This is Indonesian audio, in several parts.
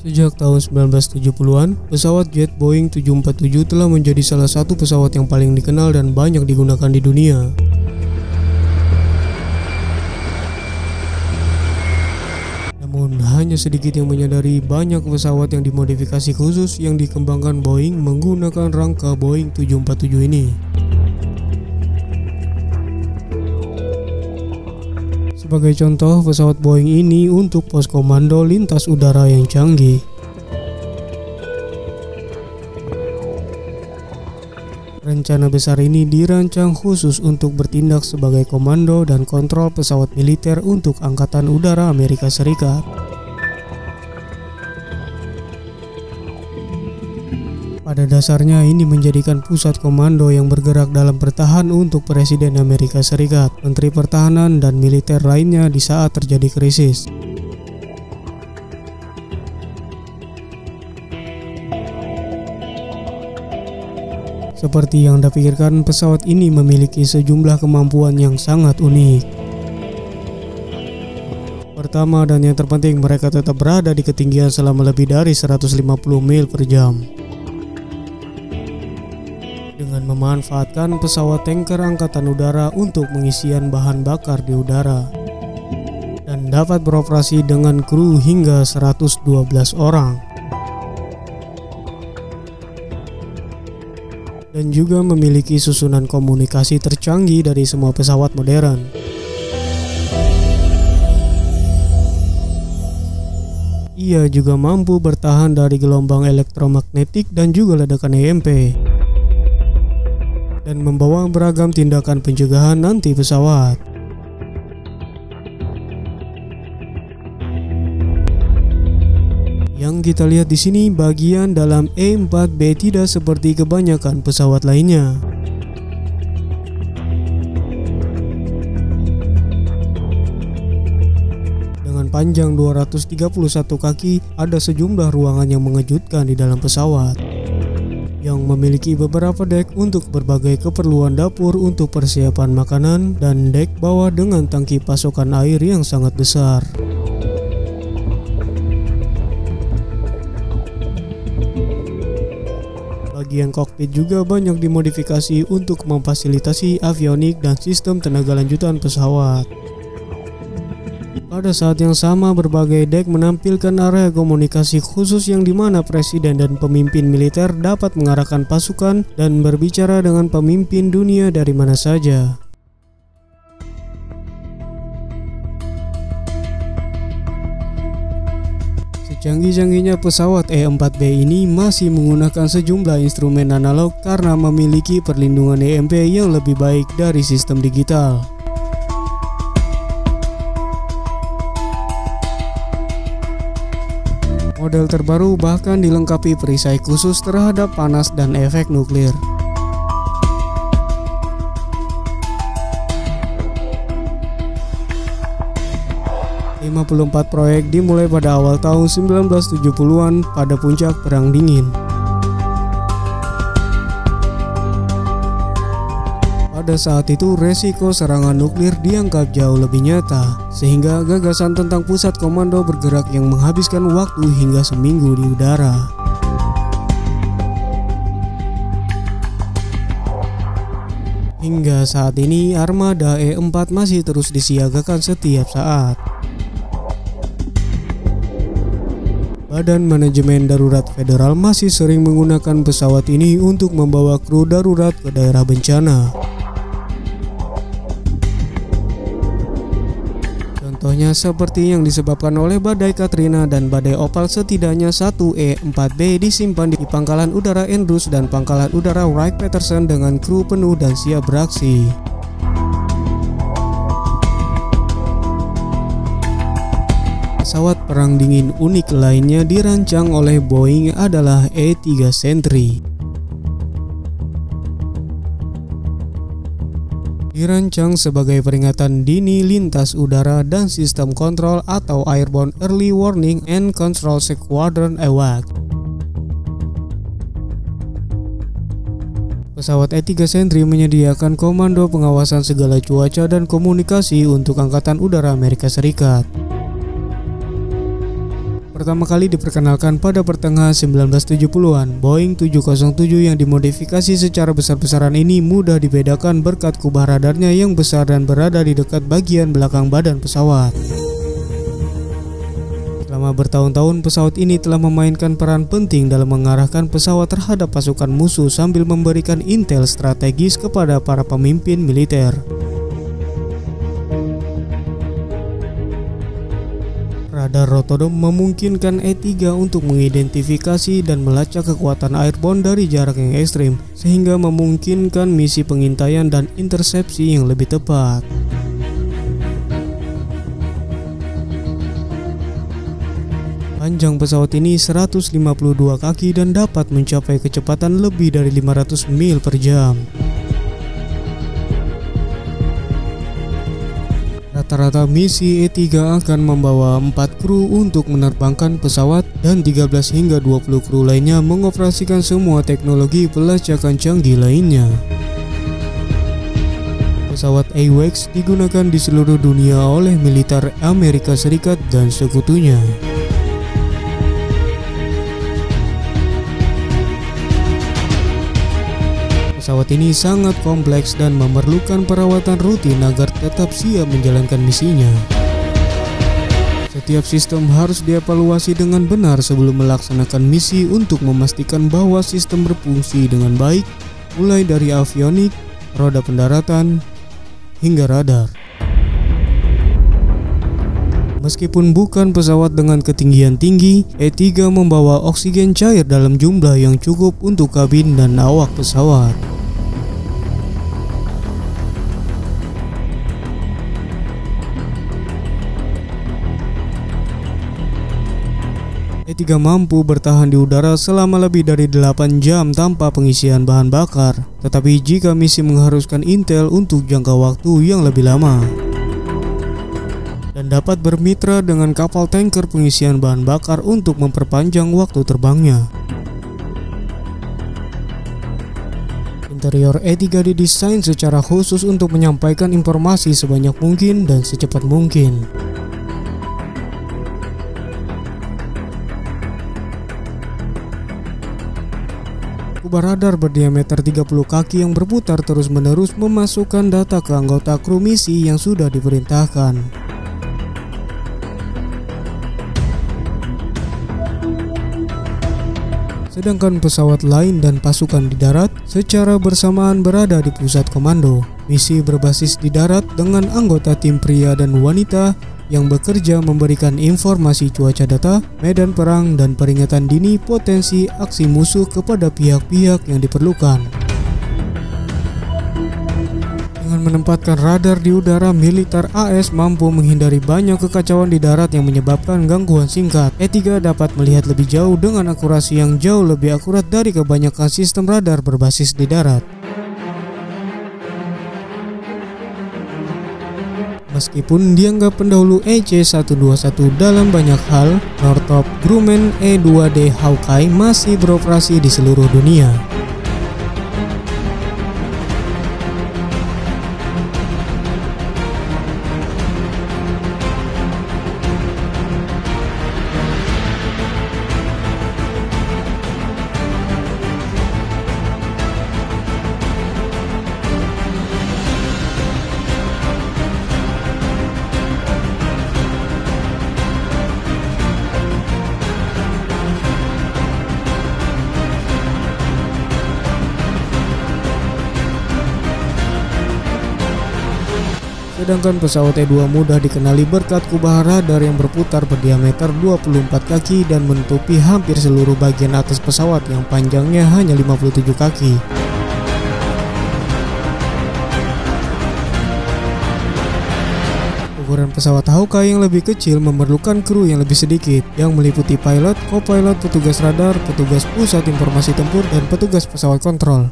Sejak tahun 1970-an, pesawat jet Boeing 747 telah menjadi salah satu pesawat yang paling dikenal dan banyak digunakan di dunia. Namun, hanya sedikit yang menyadari banyak pesawat yang dimodifikasi khusus yang dikembangkan Boeing menggunakan rangka Boeing 747 ini. Sebagai contoh, pesawat Boeing ini untuk pos komando lintas udara yang canggih. Rencana besar ini dirancang khusus untuk bertindak sebagai komando dan kontrol pesawat militer untuk Angkatan Udara Amerika Serikat. Pada dasarnya ini menjadikan pusat komando yang bergerak dalam bertahan untuk Presiden Amerika Serikat, Menteri Pertahanan, dan militer lainnya di saat terjadi krisis. Seperti yang Anda pikirkan, pesawat ini memiliki sejumlah kemampuan yang sangat unik. Pertama dan yang terpenting, mereka tetap berada di ketinggian selama lebih dari 150 mil per jam. Dengan memanfaatkan pesawat tanker Angkatan Udara untuk pengisian bahan bakar di udara. Dan dapat beroperasi dengan kru hingga 112 orang. Dan juga memiliki susunan komunikasi tercanggih dari semua pesawat modern. Ia juga mampu bertahan dari gelombang elektromagnetik dan juga ledakan EMP. Dan membawa beragam tindakan pencegahan anti pesawat. Yang kita lihat di sini bagian dalam E-4B tidak seperti kebanyakan pesawat lainnya. Dengan panjang 231 kaki, ada sejumlah ruangan yang mengejutkan di dalam pesawat. Yang memiliki beberapa dek untuk berbagai keperluan dapur untuk persiapan makanan dan dek bawah dengan tangki pasokan air yang sangat besar. Bagian kokpit juga banyak dimodifikasi untuk memfasilitasi avionik dan sistem tenaga lanjutan pesawat. Pada saat yang sama, berbagai dek menampilkan area komunikasi khusus yang dimana presiden dan pemimpin militer dapat mengarahkan pasukan dan berbicara dengan pemimpin dunia dari mana saja. Secanggih-canggihnya pesawat E-4B ini masih menggunakan sejumlah instrumen analog karena memiliki perlindungan EMP yang lebih baik dari sistem digital. Model terbaru bahkan dilengkapi perisai khusus terhadap panas dan efek nuklir. .54 proyek dimulai pada awal tahun 1970-an pada puncak Perang Dingin. Pada saat itu resiko serangan nuklir dianggap jauh lebih nyata, sehingga gagasan tentang pusat komando bergerak yang menghabiskan waktu hingga seminggu di udara. Hingga saat ini armada E-4 masih terus disiagakan setiap saat. Badan Manajemen Darurat Federal masih sering menggunakan pesawat ini untuk membawa kru darurat ke daerah bencana. Contohnya seperti yang disebabkan oleh badai Katrina dan badai Opal, setidaknya satu E-4B disimpan di Pangkalan Udara Andrews dan Pangkalan Udara Wright-Patterson dengan kru penuh dan siap beraksi. Pesawat perang dingin unik lainnya dirancang oleh Boeing adalah E-3 Sentry. Dirancang sebagai peringatan dini lintas udara dan sistem kontrol atau Airborne Early Warning and Control Squadron AWACS. Pesawat E-3 Sentry menyediakan komando pengawasan segala cuaca dan komunikasi untuk Angkatan Udara Amerika Serikat. Pertama kali diperkenalkan pada pertengahan 1970-an, Boeing 707 yang dimodifikasi secara besar-besaran ini mudah dibedakan berkat kubah radarnya yang besar dan berada di dekat bagian belakang badan pesawat. Selama bertahun-tahun, pesawat ini telah memainkan peran penting dalam mengarahkan pesawat terhadap pasukan musuh sambil memberikan intel strategis kepada para pemimpin militer. Radar rotodom memungkinkan E-3 untuk mengidentifikasi dan melacak kekuatan airborne dari jarak yang ekstrim, sehingga memungkinkan misi pengintaian dan intersepsi yang lebih tepat. Panjang pesawat ini 152 kaki dan dapat mencapai kecepatan lebih dari 500 mil per jam. Rata-rata misi E-3 akan membawa 4 kru untuk menerbangkan pesawat dan 13 hingga 20 kru lainnya mengoperasikan semua teknologi pelacakan canggih lainnya. Pesawat AWACS digunakan di seluruh dunia oleh militer Amerika Serikat dan sekutunya. Pesawat ini sangat kompleks dan memerlukan perawatan rutin agar tetap siap menjalankan misinya. Setiap sistem harus dievaluasi dengan benar sebelum melaksanakan misi untuk memastikan bahwa sistem berfungsi dengan baik, mulai dari avionik, roda pendaratan, hingga radar. Meskipun bukan pesawat dengan ketinggian tinggi, E-3 membawa oksigen cair dalam jumlah yang cukup untuk kabin dan awak pesawat. E-3 mampu bertahan di udara selama lebih dari 8 jam tanpa pengisian bahan bakar, tetapi jika misi mengharuskan intel untuk jangka waktu yang lebih lama, dan dapat bermitra dengan kapal tanker pengisian bahan bakar untuk memperpanjang waktu terbangnya. Interior E-3 didesain secara khusus untuk menyampaikan informasi sebanyak mungkin dan secepat mungkin. Kubah radar berdiameter 30 kaki yang berputar terus-menerus memasukkan data ke anggota kru misi yang sudah diperintahkan. Sedangkan pesawat lain dan pasukan di darat secara bersamaan berada di pusat komando. Misi berbasis di darat dengan anggota tim pria dan wanita yang bekerja memberikan informasi cuaca data, medan perang, dan peringatan dini potensi aksi musuh kepada pihak-pihak yang diperlukan. Dengan menempatkan radar di udara, militer AS mampu menghindari banyak kekacauan di darat yang menyebabkan gangguan singkat. E-3 dapat melihat lebih jauh dengan akurasi yang jauh lebih akurat dari kebanyakan sistem radar berbasis di darat. Meskipun dianggap pendahulu EC-121 dalam banyak hal, Northrop Grumman E-2D Hawkeye masih beroperasi di seluruh dunia. Sedangkan pesawat E-2 mudah dikenali berkat kubah radar yang berputar berdiameter 24 kaki dan menutupi hampir seluruh bagian atas pesawat yang panjangnya hanya 57 kaki. Ukuran pesawat Hawkeye yang lebih kecil memerlukan kru yang lebih sedikit, yang meliputi pilot, co-pilot, petugas radar, petugas pusat informasi tempur, dan petugas pesawat kontrol.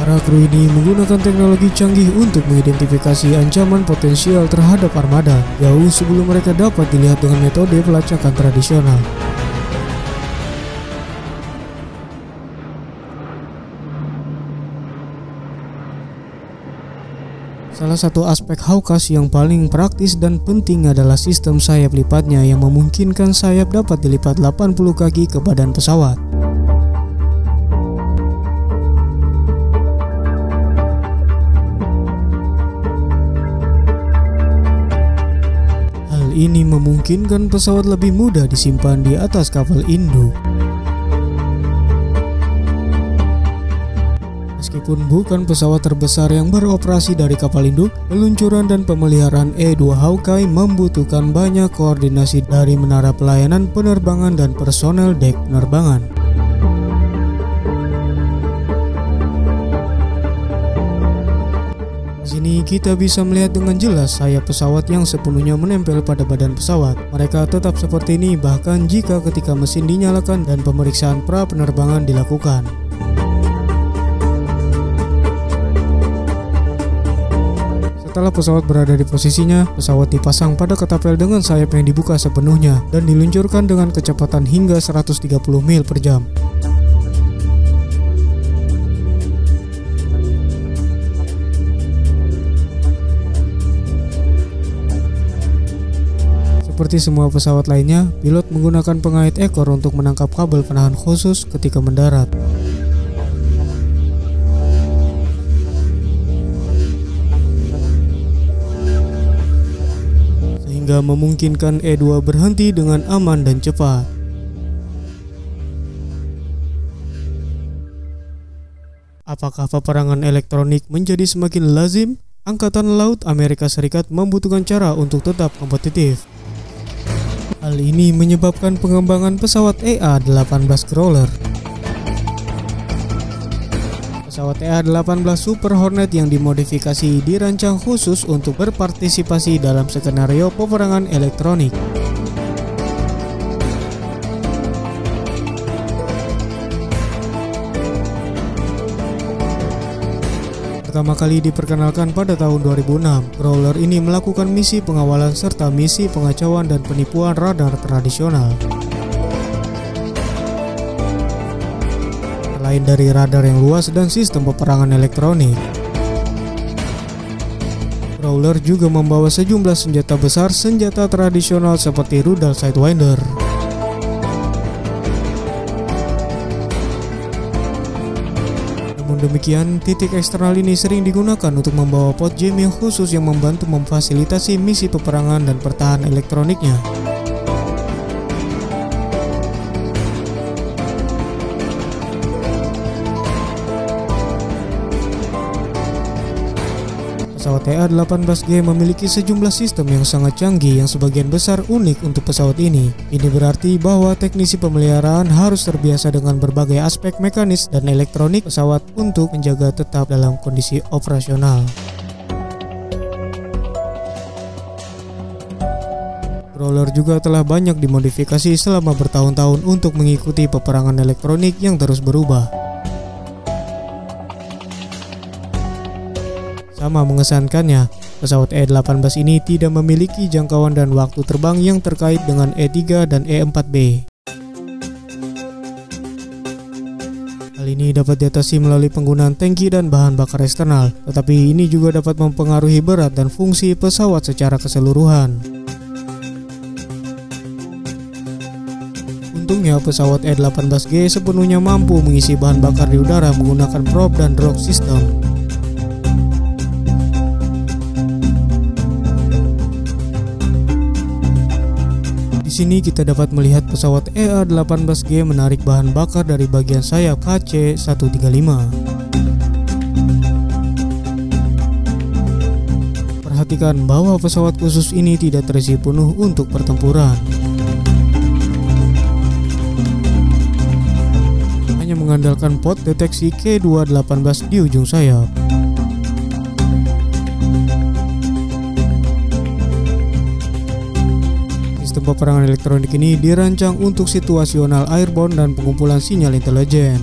Para kru ini menggunakan teknologi canggih untuk mengidentifikasi ancaman potensial terhadap armada jauh sebelum mereka dapat dilihat dengan metode pelacakan tradisional. Salah satu aspek HAWKASH yang paling praktis dan penting adalah sistem sayap lipatnya yang memungkinkan sayap dapat dilipat 80 kaki ke badan pesawat. Hal ini memungkinkan pesawat lebih mudah disimpan di atas kapal induk. Meskipun bukan pesawat terbesar yang beroperasi dari kapal induk, peluncuran dan pemeliharaan E-2 Hawkeye membutuhkan banyak koordinasi dari menara pelayanan penerbangan dan personel dek penerbangan. Di sini kita bisa melihat dengan jelas sayap pesawat yang sepenuhnya menempel pada badan pesawat. Mereka tetap seperti ini bahkan jika ketika mesin dinyalakan dan pemeriksaan pra penerbangan dilakukan. Setelah pesawat berada di posisinya, pesawat dipasang pada ketapel dengan sayap yang dibuka sepenuhnya dan diluncurkan dengan kecepatan hingga 130 mil per jam. Seperti semua pesawat lainnya, pilot menggunakan pengait ekor untuk menangkap kabel penahan khusus ketika mendarat. Sehingga memungkinkan E-2 berhenti dengan aman dan cepat. Apakah peperangan elektronik menjadi semakin lazim? Angkatan Laut Amerika Serikat membutuhkan cara untuk tetap kompetitif. Hal ini menyebabkan pengembangan pesawat EA-18 Growler. Pesawat EA-18 Super Hornet yang dimodifikasi dirancang khusus untuk berpartisipasi dalam skenario peperangan elektronik. Pertama kali diperkenalkan pada tahun 2006, Growler ini melakukan misi pengawalan serta misi pengacauan dan penipuan radar tradisional. Selain dari radar yang luas dan sistem peperangan elektronik, Growler juga membawa sejumlah senjata besar, senjata tradisional seperti rudal Sidewinder. Namun demikian, titik eksternal ini sering digunakan untuk membawa pot jamming khusus yang membantu memfasilitasi misi peperangan dan pertahanan elektroniknya. Pesawat EA-18G memiliki sejumlah sistem yang sangat canggih yang sebagian besar unik untuk pesawat ini. Ini berarti bahwa teknisi pemeliharaan harus terbiasa dengan berbagai aspek mekanis dan elektronik pesawat untuk menjaga tetap dalam kondisi operasional. Growler juga telah banyak dimodifikasi selama bertahun-tahun untuk mengikuti peperangan elektronik yang terus berubah. Sama mengesankannya, pesawat E-18 ini tidak memiliki jangkauan dan waktu terbang yang terkait dengan E-3 dan E-4B. Hal ini dapat diatasi melalui penggunaan tangki dan bahan bakar eksternal, tetapi ini juga dapat mempengaruhi berat dan fungsi pesawat secara keseluruhan. Untungnya, pesawat E-18G sepenuhnya mampu mengisi bahan bakar di udara menggunakan prop dan drop system. Di sini kita dapat melihat pesawat EA-18G menarik bahan bakar dari bagian sayap KC-135. Perhatikan bahwa pesawat khusus ini tidak terisi penuh untuk pertempuran. Hanya mengandalkan pot deteksi K2-18 di ujung sayap. Sistem peperangan elektronik ini dirancang untuk situasional airborne dan pengumpulan sinyal intelijen.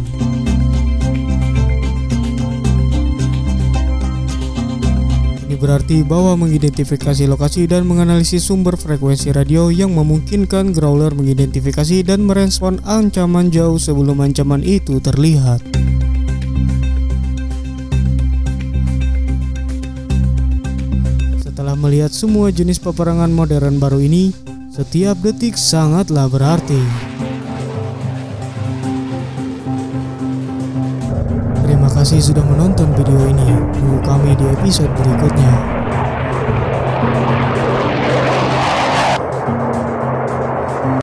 Ini berarti bahwa mengidentifikasi lokasi dan menganalisis sumber frekuensi radio yang memungkinkan Growler mengidentifikasi dan merespon ancaman jauh sebelum ancaman itu terlihat. melihat semua jenis peperangan modern baru ini, setiap detik sangatlah berarti. Terima kasih sudah menonton video ini. Tunggu kami di episode berikutnya.